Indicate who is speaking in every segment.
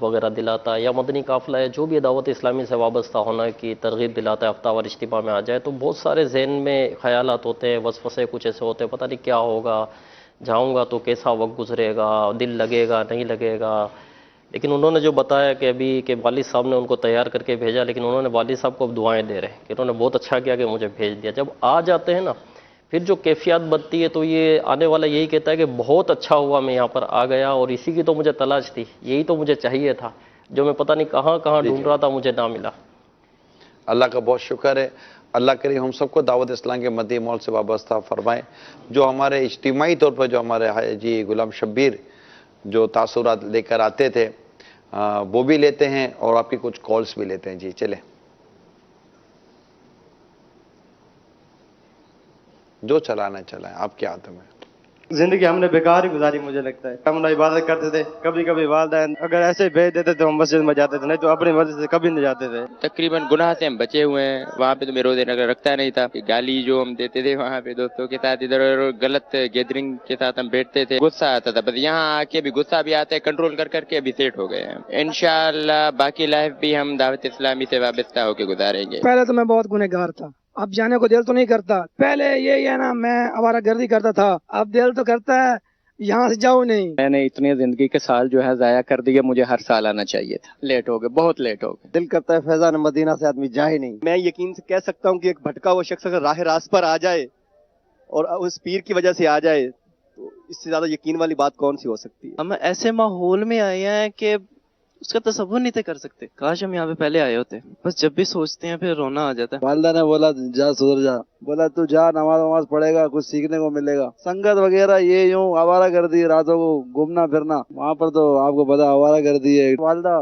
Speaker 1: وغیرہ دلاتا ہے، یا مدنی قافلہ ہے، جو بھی دعوت اسلامی سے وابستہ ہونا کی ترغیب دلاتا ہے، ہفتہ وار اجتماع میں آ جائے تو بہت سارے ذہن میں خیالات ہوتے ہیں، وسوسے کچھ ایسے ہوتے ہیں، پتہ نہیں کیا ہوگا، جاؤں گا تو کیسا وقت گزرے گا، دل لگے گا نہیں لگے گا. لیکن انہوں نے جو بتایا کہ ابھی کہ والد صاحب نے ان کو تیار کر کے بھیجا، لیکن انہوں نے والد صاحب کو اب دعائیں دے رہے ہیں کہ انہوں نے بہت اچھا کیا کہ مجھے بھیج دیا. جب آ جاتے ہیں نا پھر جو کیفیات بنتی ہے تو یہ آنے والا یہی کہتا ہے کہ بہت اچھا ہوا میں یہاں پر آ گیا، اور اسی کی تو مجھے تلاش تھی، یہی تو مجھے چاہیے تھا، جو میں پتہ نہیں کہاں کہاں ڈھونڈ رہا تھا مجھے نہ ملا.
Speaker 2: اللہ کا بہت شکر ہے. اللہ کریم ہم سب کو دعوت اسلام کے مدی مول سے وابستہ فرمائے. جو ہمارے اجتماعی طور پر جو ہمارے حاجی غلام شبیر جو تاثرات لے کر آتے تھے وہ بھی لیتے ہیں، اور آپ کی کچھ کالز بھی لیتے ہیں. جی چلیں، جو چلانا چلائیں، آپ کے ہاتھ میں.
Speaker 3: زندگی ہم نے بیکار ہی گزاری مجھے لگتا ہے. ہم لوگ عبادت کرتے تھے، کبھی کبھی والدین اگر ایسے بھیج دیتے تو ہم مسجد میں جاتے تھے، نہیں تو اپنی مرضی سے کبھی نہیں جاتے تھے.
Speaker 4: تقریباً گناہ سے ہم بچے ہوئے ہیں. وہاں پہ تو میں روزے نگر رکھتا نہیں تھا. گالی جو ہم دیتے تھے وہاں پہ دوستوں کے ساتھ ادھر غلط گیدرنگ کے ساتھ ہم بیٹھتے تھے، غصہ آتا تھا. بس یہاں آ کے بھی غصہ بھی آتا ہے، کنٹرول کر کر کے ابھی سیٹ ہو گئے ہیں. انشاءاللہ باقی لائف بھی ہم دعوت اسلامی سے وابستہ ہو کے گزاریں گے.
Speaker 5: پہلے تو میں بہت گنہگار تھا، اب جانے کو دل تو نہیں کرتا. پہلے یہی ہے نا، میں آوارہ گردی کرتا تھا، اب دل تو کرتا ہے یہاں سے جاؤ نہیں.
Speaker 4: میں نے اتنے زندگی کے سال جو ہے ضائع کر دیے، مجھے ہر سال آنا چاہیے تھا. لیٹ ہو گئے، بہت لیٹ ہو گئے.
Speaker 3: دل کرتا ہے فیضان مدینہ سے آدمی جائے نہیں. میں یقین سے کہہ سکتا ہوں کہ ایک بھٹکا ہوا شخص اگر راہ راست پر آ جائے اور اس پیر کی وجہ سے آ جائے تو اس سے زیادہ یقین والی بات کون سی ہو سکتی ہے. ہم ایسے ماحول میں آئے ہیں کہ اس کا تصور نہیں تھے کر سکتے. کاش ہم یہاں پہ پہلے آئے ہوتے. بس جب بھی سوچتے ہیں پھر رونا آ جاتا ہے.
Speaker 6: والدہ نے بولا جا سدھر جا، بولا تو جا نماز پڑھے گا، کچھ سیکھنے کو ملے گا. سنگت وغیرہ یہ یوں آوارہ گردی، راتوں کو گھومنا پھرنا، وہاں پر تو آپ کو پتا آوارہ گردی ہے. والدہ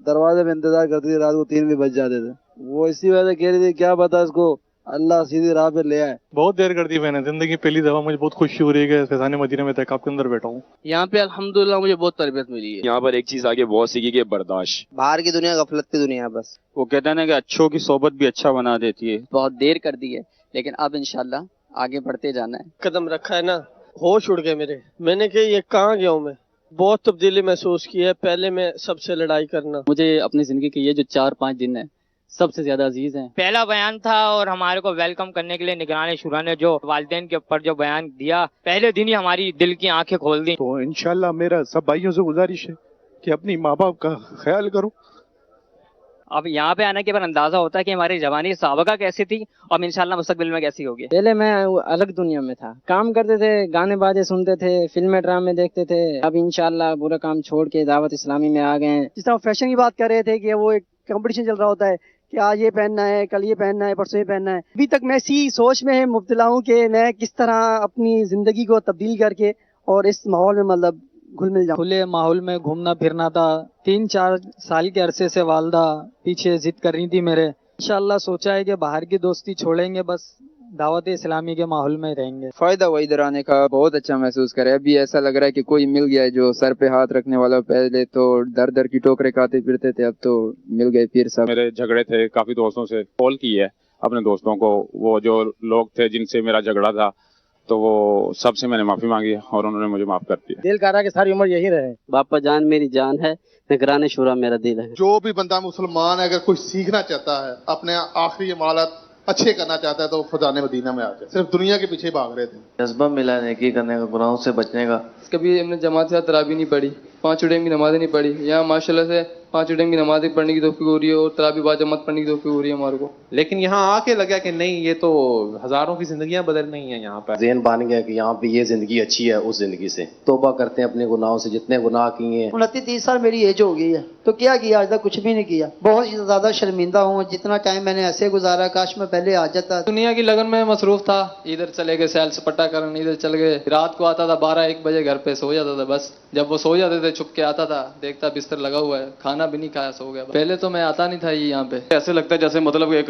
Speaker 6: دروازے میں انتظار کرتی تھی، رات کو 3 بھی بج جاتے تھے. وہ اسی وجہ سے کہہ رہی تھی کیا پتا اس کو اللہ سیدھی راہ پہ لے آئے.
Speaker 7: بہت دیر کر دی میں نے. زندگی پہلی دفعہ مجھے بہت خوشی ہو رہی ہے کہ فیضان مدینہ میں تک آپ کے اندر بیٹھا ہوں.
Speaker 3: یہاں پہ الحمدللہ مجھے بہت تربیت ملی ہے.
Speaker 8: یہاں پر ایک چیز آگے بہت سیکھی کہ برداشت.
Speaker 3: باہر کی دنیا غفلت کی دنیا ہے بس.
Speaker 4: وہ کہتا ہے نا کہ اچھوں کی صحبت بھی اچھا بنا دیتی ہے.
Speaker 9: بہت دیر کر دی ہے لیکن اب انشاءاللہ آگے بڑھتے جانا ہے.
Speaker 3: قدم رکھا ہے نا، ہوش اڑ گئے میرے. میں نے کہ یہ کہاں گیا ہوں میں. بہت تبدیلی محسوس کی ہے. پہلے میں سب سے لڑائی کرنا.
Speaker 9: مجھے اپنی زندگی کے یہ جو 4-5 دن ہیں سب سے زیادہ عزیز ہیں.
Speaker 10: پہلا بیان تھا اور ہمارے کو ویلکم کرنے کے لیے نگران شورا نے جو والدین کے اوپر جو بیان دیا، پہلے دن ہی ہماری دل کی آنکھیں کھول دی.
Speaker 7: تو انشاءاللہ میرا سب بھائیوں سے گزارش ہے کہ اپنی ماں باپ کا خیال کرو.
Speaker 10: اب یہاں پہ آنے کے بعد اندازہ ہوتا ہے کہ ہماری جوانی سابقہ کیسی تھی اور انشاءاللہ مستقبل میں کیسی ہوگی.
Speaker 5: پہلے میں الگ دنیا میں تھا، کام کرتے تھے، گانے باجے سنتے تھے، فلمیں ڈرامے دیکھتے تھے. اب انشاءاللہ پورا کام چھوڑ کے دعوت اسلامی میں آ گئے ہیں. جس طرح فیشن کی بات کر رہے تھے کہ وہ ایک کمپٹیشن چل رہا ہوتا ہے کہ آج یہ پہننا ہے، کل یہ پہننا ہے، پرسوں یہ پہننا ہے. ابھی تک میں اسی سوچ میں مبتلا ہوں کہ میں کس طرح اپنی زندگی کو تبدیل کر کے اور اس ماحول میں مطلب گھل مل جاؤں.
Speaker 9: کھلے ماحول میں گھومنا پھرنا تھا. 3-4 سال کے عرصے سے والدہ پیچھے ضد کر رہی تھی میرے. انشاءاللہ سوچا ہے کہ باہر کی دوستی چھوڑیں گے، بس دعوت اسلامی کے ماحول میں رہیں گے.
Speaker 4: فائدہ وہ ادھر آنے کا بہت اچھا محسوس کرے. ابھی ایسا لگ رہا ہے کہ کوئی مل گیا ہے جو سر پہ ہاتھ رکھنے والا. پہلے تو در در کی ٹوکرے کھاتے پھرتے تھے، اب تو مل گئے پیر صاحب.
Speaker 8: میرے جھگڑے تھے کافی دوستوں سے، کال کی ہے اپنے دوستوں کو. وہ جو لوگ تھے جن سے میرا جھگڑا تھا تو وہ سب سے میں نے معافی مانگی اور انہوں نے مجھے معاف کر دیا.
Speaker 3: دل کر رہا کہ ساری عمر یہی رہے.
Speaker 9: باپا جان میری جان ہے، نگران شورا میرا دل ہے.
Speaker 11: جو بھی بندہ مسلمان ہے اگر کوئی سیکھنا چاہتا ہے، اپنے آخری امالات اچھے کرنا چاہتا ہے تو فیضان مدینہ میں آ جائے. صرف دنیا کے پیچھے بھاگ رہے تھے.
Speaker 3: جذبہ ملا نیکی کرنے کا، گناہوں سے بچنے کا.
Speaker 12: کبھی ہم نے جماعت سے تراویح نہیں پڑھی، 5 ٹائم کی نمازیں نہیں پڑھی. یہاں ماشاءاللہ سے 5 ٹائم کی نمازیں پڑھنے کی توفیق ہو رہی ہے اور تراویح با جماعت پڑھنے کی توفیق ہو رہی ہے ہمارے کو.
Speaker 13: لیکن یہاں آ کے لگا کہ نہیں، یہ تو ہزاروں کی زندگیاں بدل رہی ہیں. یہاں پر
Speaker 14: ذہن بن گیا کہ یہاں پہ یہ زندگی اچھی ہے اس زندگی سے. توبہ کرتے ہیں اپنے گناہوں سے، جتنے گناہ کیے ہیں.
Speaker 5: 29-30 سال میری ایج ہو گئی ہے تو کیا آج تک کچھ بھی نہیں کیا. بہت زیادہ شرمندہ ہوں. جتنا ٹائم میں نے ایسے گزارا کاش میں پہلے آ جاتا.
Speaker 12: دنیا کی لگن میں مصروف تھا. ادھر چلے گئے سیل سپاٹا کرنے، ادھر چل گئے. رات کو آتا تھا 12-1 بجے گھر پہ، سو جاتا تھا. بس جب وہ سو جاتے تھے چھپ کے آتا تھا، دیکھتا بستر لگا ہوا ہے، کھانا بھی نہیں کھایا، سو گیا. پہلے تو میں آتا نہیں تھا یہاں پہ.
Speaker 3: ایسے لگتا ہے جیسے مطلب ایک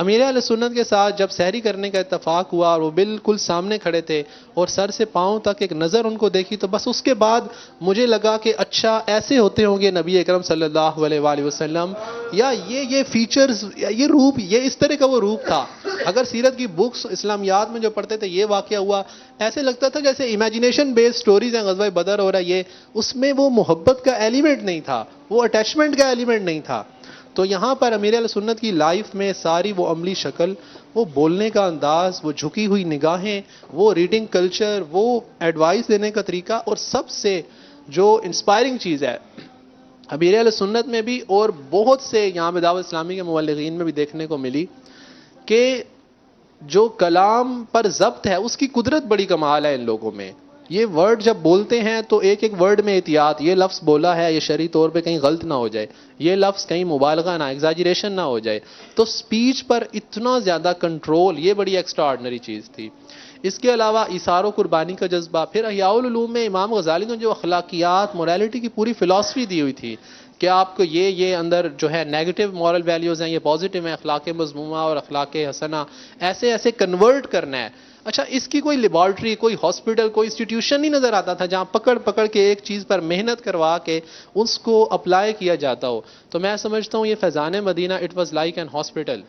Speaker 13: امیر اہل سنت کے ساتھ جب سحری کرنے کا اتفاق ہوا اور وہ بالکل سامنے کھڑے تھے اور سر سے پاؤں تک ایک نظر ان کو دیکھی تو بس اس کے بعد مجھے لگا کہ اچھا ایسے ہوتے ہوں گے نبی اکرم صلی اللہ علیہ وآلہ وسلم، یا یہ فیچرز، یہ روپ، یہ اس طرح کا وہ روپ تھا. اگر سیرت کی بکس اسلامیات میں جو پڑھتے تھے یہ واقعہ ہوا، ایسے لگتا تھا جیسے امیجنیشن بیسڈ سٹوریز ہیں، غزوہ بدر ہو رہا ہے، یہ اس میں وہ محبت کا ایلیمنٹ نہیں تھا، وہ اٹیچمنٹ کا ایلیمنٹ نہیں تھا. تو یہاں پر امیر اہل سنت کی لائف میں ساری وہ عملی شکل، وہ بولنے کا انداز، وہ جھکی ہوئی نگاہیں، وہ ریڈنگ کلچر، وہ ایڈوائس دینے کا طریقہ، اور سب سے جو انسپائرنگ چیز ہے امیر اہل سنت میں بھی اور بہت سے یہاں پہ دعوت اسلامی کے مبلغین میں بھی دیکھنے کو ملی کہ جو کلام پر ضبط ہے اس کی قدرت بڑی کمال ہے ان لوگوں میں. یہ ورڈ جب بولتے ہیں تو ایک ایک ورڈ میں احتیاط، یہ لفظ بولا ہے یہ شرعی طور پہ کہیں غلط نہ ہو جائے، یہ لفظ کہیں مبالغہ نہ، ایگزاجریشن نہ ہو جائے. تو سپیچ پر اتنا زیادہ کنٹرول، یہ بڑی ایکسٹرا آرڈنری چیز تھی. اس کے علاوہ ایثار و قربانی کا جذبہ. پھر احیاء العلوم میں امام غزالی نے جو اخلاقیات، موریلٹی کی پوری فلسفی دی ہوئی تھی کہ آپ کو یہ اندر جو ہے نیگیٹو مورل ویلیوز ہیں، یہ پازیٹیو ہیں، اخلاق مذمومہ اور اخلاق حسنہ، ایسے کنورٹ کرنا ہے. اچھا، اس کی کوئی لیبارٹری، کوئی ہاسپٹل، کوئی انسٹیٹیوشن نہیں نظر آتا تھا جہاں پکڑ کے ایک چیز پر محنت کروا کے اس کو اپلائی کیا جاتا ہو. تو میں سمجھتا ہوں یہ Faizan Madina it was like an hospital,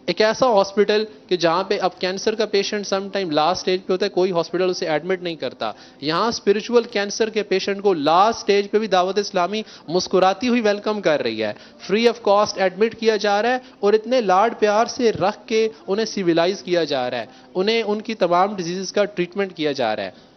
Speaker 13: ایک ایسا ہاسپٹل کہ جہاں پہ اب کینسر کا patient some time last stage پہ ہوتا ہے، کوئی ہاسپٹل اسے ایڈمٹ نہیں کرتا. یہاں اسپرچول کینسر کے پیشنٹ کو لاسٹ سٹیج پہ بھی دعوت اسلامی مسکراتی ہوئی ویلکم کر رہی ہے، فری آف کاسٹ ایڈمٹ کیا جا رہا ہے اور اتنے لاڈ پیار سے رکھ کے انہیں سیویلائز کیا جا رہا ہے، انہیں ان کی تمام ڈیزیز کا ٹریٹمنٹ کیا جا رہا ہے.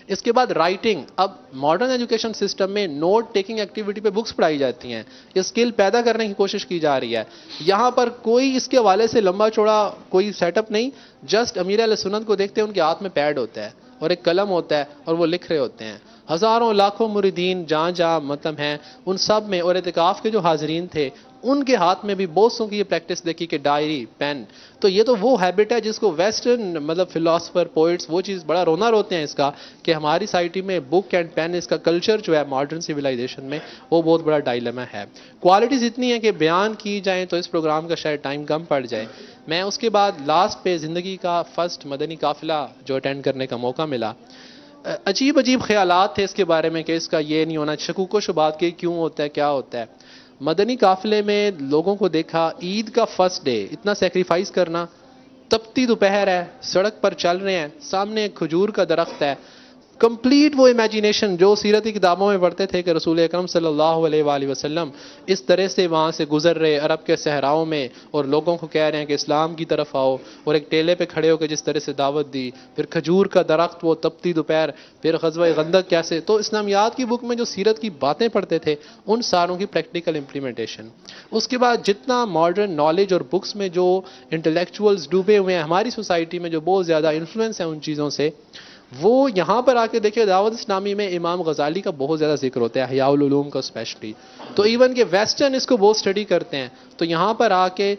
Speaker 13: اس کے بعد رائٹنگ. اب ماڈرن ایجوکیشن سسٹم میں نوٹ ٹیکنگ ایکٹیویٹی پہ بکس پڑھائی جاتی ہیں، یہ اسکل پیدا کرنے کی کوشش کی جا رہی ہے. یہاں پر کوئی اس کے حوالے سے لمبا چوڑا کوئی سیٹ اپ نہیں، جسٹ امیر اہل سنت کو دیکھتے ہیں ان کے ہاتھ میں پیڈ ہوتا ہے اور ایک قلم ہوتا ہے اور وہ لکھ رہے ہوتے ہیں. ہزاروں لاکھوں مریدین جہاں مطلب ہیں ان سب میں، اور اعتکاف کے جو حاضرین تھے ان کے ہاتھ میں بھی بہت سو کی یہ پریکٹس دیکھی کہ ڈائری، پین. تو یہ تو وہ ہیبٹ ہے جس کو ویسٹرن مطلب فلاسفر، پوئٹس، وہ چیز بڑا رونا روتے ہیں اس کا کہ ہماری سوسائٹی میں بک اینڈ پین، اس کا کلچر جو ہے ماڈرن سویلائزیشن میں، وہ بہت بڑا ڈائلیما ہے. کوالٹیز اتنی ہیں کہ بیان کی جائیں تو اس پروگرام کا شاید ٹائم کم پڑ جائے. میں اس کے بعد لاسٹ پہ زندگی کا فرسٹ مدنی قافلہ جو اٹینڈ کرنے کا موقع ملا، عجیب خیالات تھے اس کے بارے میں کہ اس کا یہ نہیں ہونا، شکوک و شبہات کے کیوں ہوتا ہے، کیا ہوتا ہے. مدنی قافلے میں لوگوں کو دیکھا، عید کا فرسٹ ڈے اتنا سیکریفائس کرنا، تپتی دوپہر ہے، سڑک پر چل رہے ہیں، سامنے ایک کھجور کا درخت ہے، کمپلیٹ وہ امیجینیشن جو سیرتی کتابوں میں پڑھتے تھے کہ رسول اکرم صلی اللہ علیہ وآلہ وسلم اس طرح سے وہاں سے گزر رہے عرب کے صحراؤں میں اور لوگوں کو کہہ رہے ہیں کہ اسلام کی طرف آؤ، اور ایک ٹیلے پہ کھڑے ہو کے جس طرح سے دعوت دی، پھر کھجور کا درخت، وہ تپتی دوپہر، پھر غزوہ خندق کیسے. تو اسلامیات کی بک میں جو سیرت کی باتیں پڑھتے تھے ان ساروں کی پریکٹیکل امپلیمنٹیشن. اس کے بعد جتنا ماڈرن نالج اور بکس میں جو انٹلیکچوئلز ڈوبے ہوئے ہیں ہماری سوسائٹی میں، جو بہت زیادہ انفلوئنس ہے ان چیزوں سے، وہ یہاں پر آ کے دیکھیں دعوت اسلامی میں امام غزالی کا بہت زیادہ ذکر ہوتا ہے، احیاء العلوم کا اسپیشلی. تو ایون کہ ویسٹرن اس کو بہت اسٹڈی کرتے ہیں. تو یہاں پر آ کے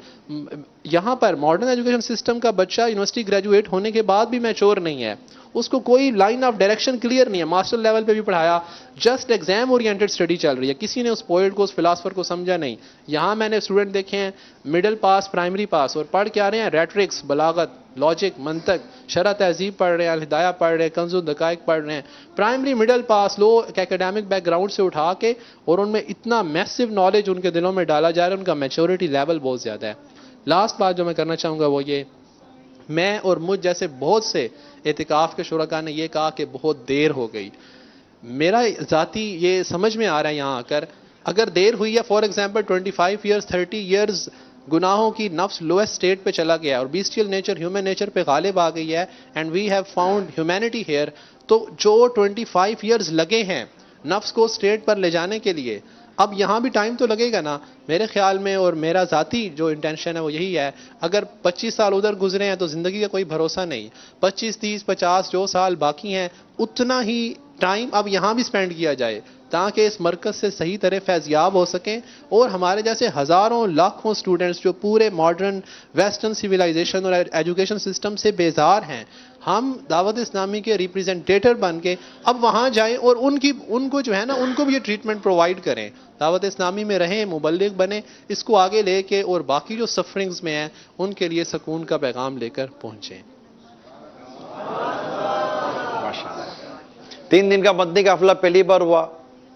Speaker 13: یہاں پر ماڈرن ایجوکیشن سسٹم کا بچہ یونیورسٹی گریجویٹ ہونے کے بعد بھی میچور نہیں ہے، اس کو کوئی لائن آف ڈائریکشن کلیئر نہیں ہے. ماسٹر لیول پہ بھی پڑھایا، جسٹ ایگزام اورینٹڈ اسٹڈی چل رہی ہے، کسی نے اس پوئٹ کو، اس فلاسفر کو سمجھا نہیں. یہاں میں نے اسٹوڈنٹ دیکھے ہیں مڈل پاس، پرائمری پاس، اور پڑھ کے آ رہے ہیں ریٹرکس، بلاغت، لاجک، منطق، شرح تہذیب پڑھ رہے ہیں، الہدایہ پڑھ رہے ہیں، کنز الدقائق پڑھ رہے ہیں. پرائمری مڈل پاس، لو اکیڈیمک بیک گراؤنڈ سے اٹھا کے، اور ان میں اتنا میسو نالج ان کے دلوں میں ڈالا جا رہا ہے، ان کا میچورٹی لیول بہت زیادہ ہے. لاسٹ بات جو میں کرنا چاہوں گا وہ یہ، میں اور مجھ جیسے بہت سے اعتکاف کے شرکاء نے یہ کہا کہ بہت دیر ہو گئی. میرا ذاتی یہ سمجھ میں آ رہا ہے یہاں آ کر، اگر دیر ہوئی ہے فار ایگزامپل 25 ایئرز 30 ایئرز گناہوں کی نفس لویسٹ اسٹیٹ پہ چلا گیا ہے اور بیسٹیل نیچر، ہیومن نیچر پہ غالب آ گئی ہے، and we have found humanity here. تو جو 25 ایئرز لگے ہیں نفس کو اسٹیٹ پر لے جانے کے لیے، اب یہاں بھی ٹائم تو لگے گا نا میرے خیال میں. اور میرا ذاتی جو انٹینشن ہے وہ یہی ہے، اگر 25 سال ادھر گزرے ہیں تو زندگی کا کوئی بھروسہ نہیں. 25 30 50 جو سال باقی ہیں اتنا ہی ٹائم اب یہاں بھی سپینڈ کیا جائے تاکہ اس مرکز سے صحیح طرح فیضیاب ہو سکیں، اور ہمارے جیسے ہزاروں لاکھوں سٹوڈنٹس جو پورے ماڈرن ویسٹرن سویلائزیشن اور ایجوکیشن سسٹم سے بیزار ہیں، ہم دعوت اسلامی کے ریپریزنٹیٹر بن کے اب وہاں جائیں اور ان کو جو ہے نا ان کو بھی یہ ٹریٹمنٹ پرووائڈ کریں، دعوت اسلامی میں رہیں، مبلغ بنیں، اس کو آگے لے کے اور باقی جو سفرنگز میں ہیں ان کے لیے سکون کا پیغام لے کر پہنچیں۔
Speaker 2: 3 دن کا مدنی قافلہ پہلی بار ہوا،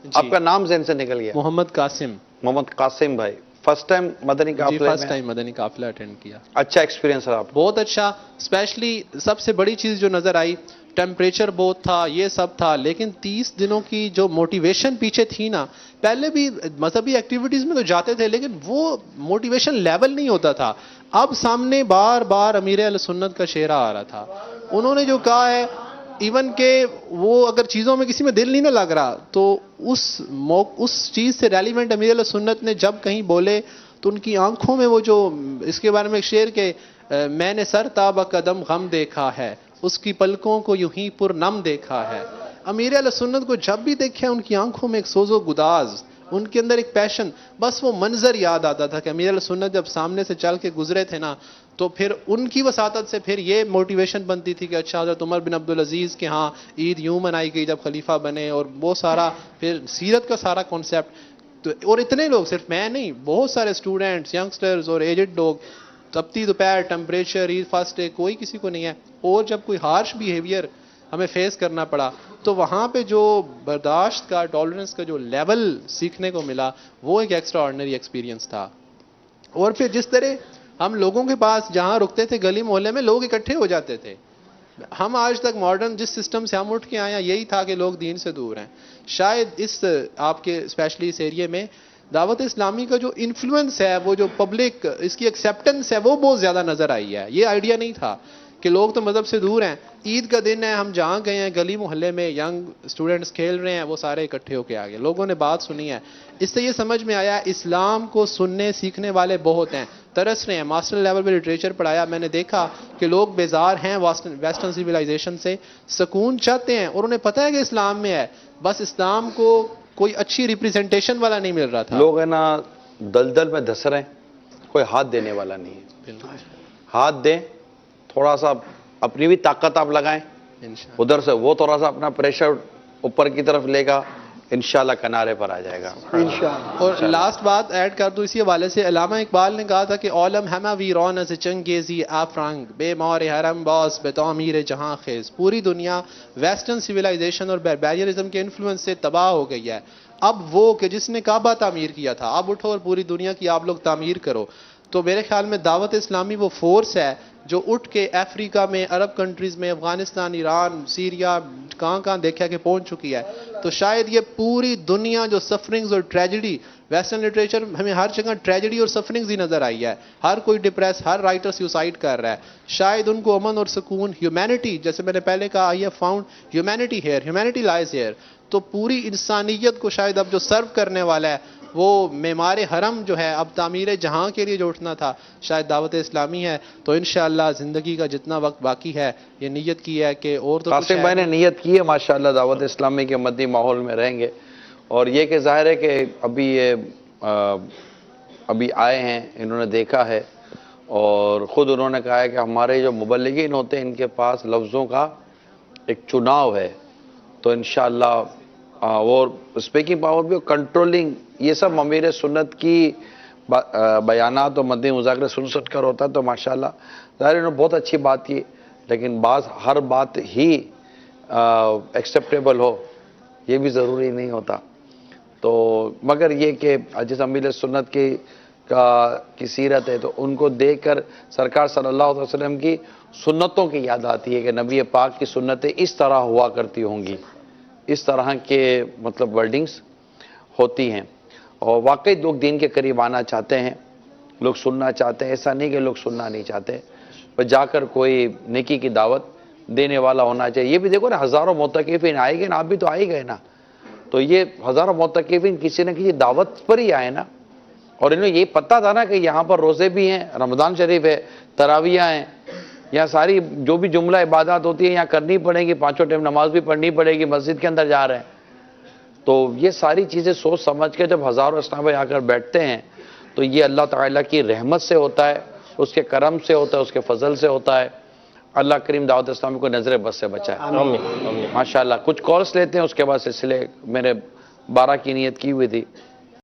Speaker 2: آپ کا نام ذہن سے نکل گیا؟
Speaker 13: محمد قاسم۔
Speaker 2: محمد قاسم بھائی، فرسٹ ٹائم مدنی قافلے میں؟
Speaker 13: فرسٹ ٹائم مدنی قافلہ اٹینڈ کیا۔
Speaker 2: اچھا ایکسپیرینس رہا آپ؟
Speaker 13: بہت اچھا، اسپیشلی سب سے بڑی چیز جو نظر آئی، ٹیمپریچر بہت تھا، یہ سب تھا، لیکن 30 دنوں کی جو موٹیویشن پیچھے تھی نا، پہلے بھی مذہبی ایکٹیویٹیز میں تو جاتے تھے لیکن وہ موٹیویشن لیول نہیں ہوتا تھا۔ اب سامنے بار بار امیر اہل سنت کا چہرہ آ رہا تھا، انہوں نے جو کہا ہے ایون کہ وہ اگر چیزوں میں کسی میں دل نہیں نہ لگ رہا تو اس چیز سے ریلیونٹ امیر علیہ سنت نے جب کہیں بولے تو ان کی آنکھوں میں وہ جو اس کے بارے میں ایک شعر کہ میں نے سر تابہ قدم غم دیکھا ہے، اس کی پلکوں کو یوں ہی پر نم دیکھا ہے۔ امیر علیہ سنت کو جب بھی دیکھا ان کی آنکھوں میں ایک سوز و گداز، ان کے اندر ایک پیشن، بس وہ منظر یاد آتا تھا کہ امیر علیہ سنت جب سامنے سے چل کے گزرے تھے نا تو پھر ان کی وساطت سے پھر یہ موٹیویشن بنتی تھی کہ اچھا حضرت عمر بن عبدالعزیز کے ہاں عید یوں منائی گئی جب خلیفہ بنے، اور وہ سارا پھر سیرت کا سارا کانسیپٹ، اور اتنے لوگ، صرف میں نہیں، بہت سارے اسٹوڈنٹس، ینگسٹرز اور ایجڈ لوگ، تپتی دوپہر، ٹیمپریچر، عید فرسٹ ڈے، کوئی کسی کو نہیں ہے، اور جب کوئی ہارش بیہیویئر ہمیں فیس کرنا پڑا تو وہاں پہ جو برداشت کا، ٹالرنس کا جو لیول سیکھنے کو ملا وہ ایک ایکسٹرا آرڈنری ایکسپیرینس تھا۔ اور پھر جس طرح ہم لوگوں کے پاس جہاں رکتے تھے گلی محلے میں لوگ اکٹھے ہو جاتے تھے، ہم آج تک ماڈرن جس سسٹم سے ہم اٹھ کے آئے ہیں یہی تھا کہ لوگ دین سے دور ہیں۔ شاید اس آپ کے اسپیشلی اس ایریے میں دعوت اسلامی کا جو انفلوئنس ہے، وہ جو پبلک اس کی ایکسیپٹنس ہے، وہ بہت زیادہ نظر آئی ہے۔ یہ آئیڈیا نہیں تھا کہ لوگ تو مذہب سے دور ہیں، عید کا دن ہے، ہم جہاں گئے ہیں گلی محلے میں ینگ اسٹوڈنٹس کھیل رہے ہیں، وہ سارے اکٹھے ہو کے آ گئے، لوگوں نے بات سنی ہے۔ اس سے یہ سمجھ میں آیا اسلام کو سننے سیکھنے والے بہت ہیں، ترس رہے ہیں۔ ماسٹر لیول پہ لٹریچر پڑھایا، میں نے دیکھا کہ لوگ بیزار ہیں ویسٹرن سویلائزیشن سے، سکون چاہتے ہیں، اور انہیں پتہ ہے کہ اسلام میں ہے، بس اسلام کو کوئی اچھی ریپریزنٹیشن والا نہیں مل رہا تھا۔
Speaker 2: لوگ ہے نا دلدل میں دھس رہے ہیں، کوئی ہاتھ دینے والا نہیں ہے۔ ہاتھ دیں، تھوڑا سا اپنی بھی طاقت آپ لگائیں، ادھر سے وہ تھوڑا سا اپنا پریشر اوپر کی طرف لے گا، انشاءاللہ کنارے پر آ جائے گا انشاءاللہ۔
Speaker 13: اور لاسٹ بات ایڈ کر دوں اسی حوالے سے، علامہ اقبال نے کہا تھا کہ عالم ہمہ ویران از چنگیزی افرنگ بے مار حرم باز بے تعمیر جہاں خیز، پوری دنیا ویسٹرن سویلائزیشن اور بیربیرزم کے انفلوئنس سے تباہ ہو گئی ہے۔ اب وہ کہ جس نے کعبہ تعمیر کیا تھا، اب اٹھو اور پوری دنیا کی آپ لوگ تعمیر کرو۔ تو میرے خیال میں دعوت اسلامی وہ فورس ہے جو اٹھ کے افریقہ میں، عرب کنٹریز میں، افغانستان، ایران، سیریا، کہاں دیکھا کہ پہنچ چکی ہے۔ تو شاید یہ پوری دنیا جو سفرنگز اور ٹریجڈی، ویسٹرن لٹریچر ہمیں ہر جگہ ٹریجڈی اور سفرنگز ہی نظر آئی ہے، ہر کوئی ڈپریس، ہر رائٹر سیوسائڈ کر رہا ہے، شاید ان کو امن اور سکون، ہیومینٹی، جیسے میں نے پہلے کہا I have found humanity here, humanity lies here, تو پوری انسانیت کو شاید اب جو سرو کرنے والا ہے وہ معمار حرم جو ہے، اب تعمیر جہاں کے لیے جو اٹھنا تھا شاید دعوت اسلامی ہے۔ تو انشاءاللہ زندگی کا جتنا وقت باقی ہے یہ نیت کی ہے کہ اور تو
Speaker 2: قاسم بھائی نے نیت کی ہے ماشاءاللہ دعوت اسلامی کے مدنی ماحول میں رہیں گے، اور یہ کہ ظاہر ہے کہ ابھی آئے ہیں، انہوں نے دیکھا ہے، اور خود انہوں نے کہا ہے کہ ہمارے جو مبلغین ہوتے ہیں ان کے پاس لفظوں کا ایک چناؤ ہے، تو انشاءاللہ اور اسپیکنگ پاور بھی، کنٹرولنگ، یہ سب امیر سنت کی بیانات اور مدنی مذاکرے سن کر ہوتا ہے، تو ماشاءاللہ ظاہر انہوں نے بہت اچھی بات کی، لیکن ہر بات ہی ایکسیپٹیبل ہو یہ بھی ضروری نہیں ہوتا۔ تو مگر یہ کہ جس امیر سنت کی سیرت ہے تو ان کو دیکھ کر سرکار صلی اللہ علیہ وسلم کی سنتوں کی یاد آتی ہے کہ نبی پاک کی سنتیں اس طرح ہوا کرتی ہوں گی، اس طرح کے مطلب ورڈنگز ہوتی ہیں، اور واقعی لوگ دین کے قریب آنا چاہتے ہیں، لوگ سننا چاہتے ہیں، ایسا نہیں کہ لوگ سننا نہیں چاہتے، بس جا کر کوئی نیکی کی دعوت دینے والا ہونا چاہیے۔ یہ بھی دیکھو نا، ہزاروں معتکفین آئے گئے نا، آپ بھی تو آئے گئے نا، تو یہ ہزاروں معتکفین کسی نہ کسی دعوت پر ہی آئے نا، اور انہیں یہ پتہ تھا نا کہ یہاں پر روزے بھی ہیں، رمضان شریف ہے، تراویہ ہیں، یہاں ساری جو بھی جملہ عبادات ہوتی ہے یہاں کرنی پڑے گی، 5 ٹائم نماز بھی پڑھنی پڑے گی، مسجد کے اندر جا رہے ہیں، تو یہ ساری چیزیں سوچ سمجھ کے جب ہزاروں صحابہ آ کر بیٹھتے ہیں تو یہ اللہ تعالیٰ کی رحمت سے ہوتا ہے، اس کے کرم سے ہوتا ہے، اس کے فضل سے ہوتا ہے۔ اللہ کریم دعوت اسلامی کو نظر بد سے بچائے. ماشاءاللہ. کچھ کالس لیتے ہیں, اس کے بعد سلسلے میرے 12 کی نیت کی ہوئی تھی.